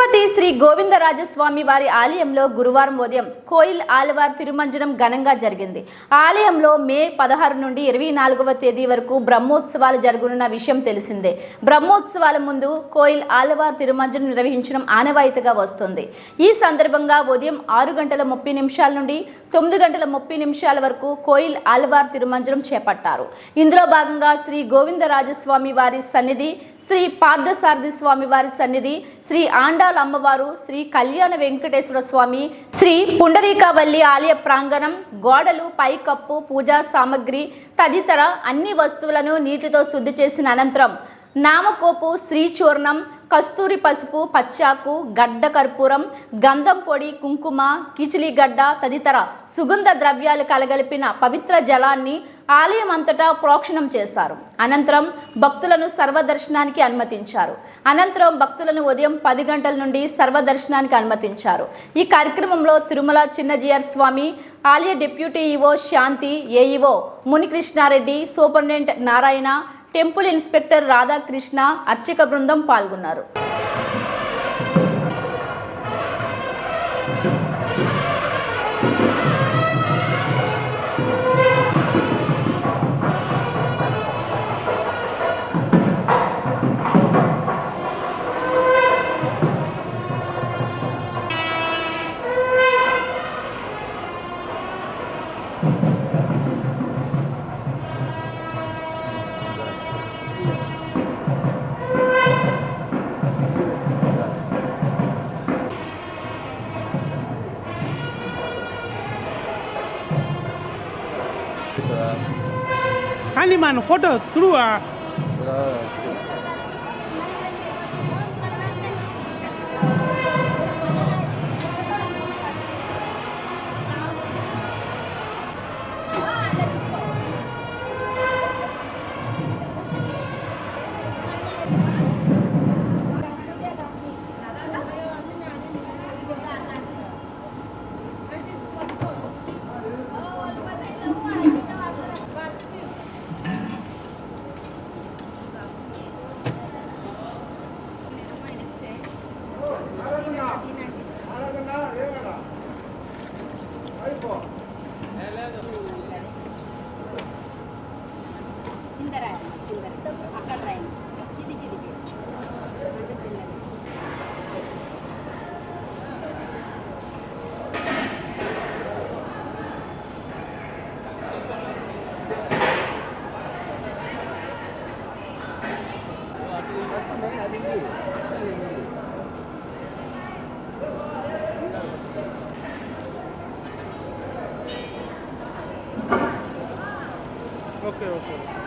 తిరుపతి శ్రీ గోవిందరాజస్వామి వారి ఆలయంలో గురువారం ఉదయం కోయిల్ ఆలవార్ తిరుమంజనం ఘనంగా జరిగింది. ఆలయంలో మే 16 నుండి 24వ తేదీ వరకు బ్రహ్మోత్సవాలు జరగనున్న విషయం తెలిసిందే. బ్రహ్మోత్సవాల ముందు కోయిల్ ఆలవార్ తిరుమంజనం నిర్వహించడం ఆనవాయితీగా వస్తుంది. ఈ సందర్భంగా ఉదయం 6:30 నుండి 9:30 వరకు కోయిల్ ఆలవార్ తిరుమంజనం చేపట్టారు. ఇందులో భాగంగా శ్రీ గోవిందరాజస్వామి వారి సన్నిధి, శ్రీ పార్థసారథి స్వామి వారి సన్నిధి, శ్రీ ఆండాల్ అమ్మవారు, శ్రీ కళ్యాణ వెంకటేశ్వర స్వామి, శ్రీ పుండరీకావల్లి ఆలయ ప్రాంగణం, గోడలు, పైకప్పు, పూజా సామగ్రి తదితర అన్ని వస్తువులను నీటితో శుద్ధి చేసిన అనంతరం నామకోపు, శ్రీచూర్ణం, కస్తూరి పసుపు, పచ్చాకు, గడ్డ కర్పూరం, గంధం పొడి, కుంకుమ, కిచిలిగడ్డ తదితర సుగంధ ద్రవ్యాలు కలగలిపిన పవిత్ర జలాన్ని ఆలయం అంతటా ప్రోక్షణం చేశారు. అనంతరం భక్తులను సర్వదర్శనానికి అనుమతించారు. ఉదయం 10 గంటల నుండి సర్వదర్శనానికి అనుమతించారు. ఈ కార్యక్రమంలో తిరుమల చిన్నజీఆర్ స్వామి, ఆలయ deputy EO Shanthi, AEO Munikrishnareddy, superintendent Narayana, temple inspector Radhakrishna, అర్చక బృందం పాల్గొన్నారు. Kali mana foto dulu ah. Okay.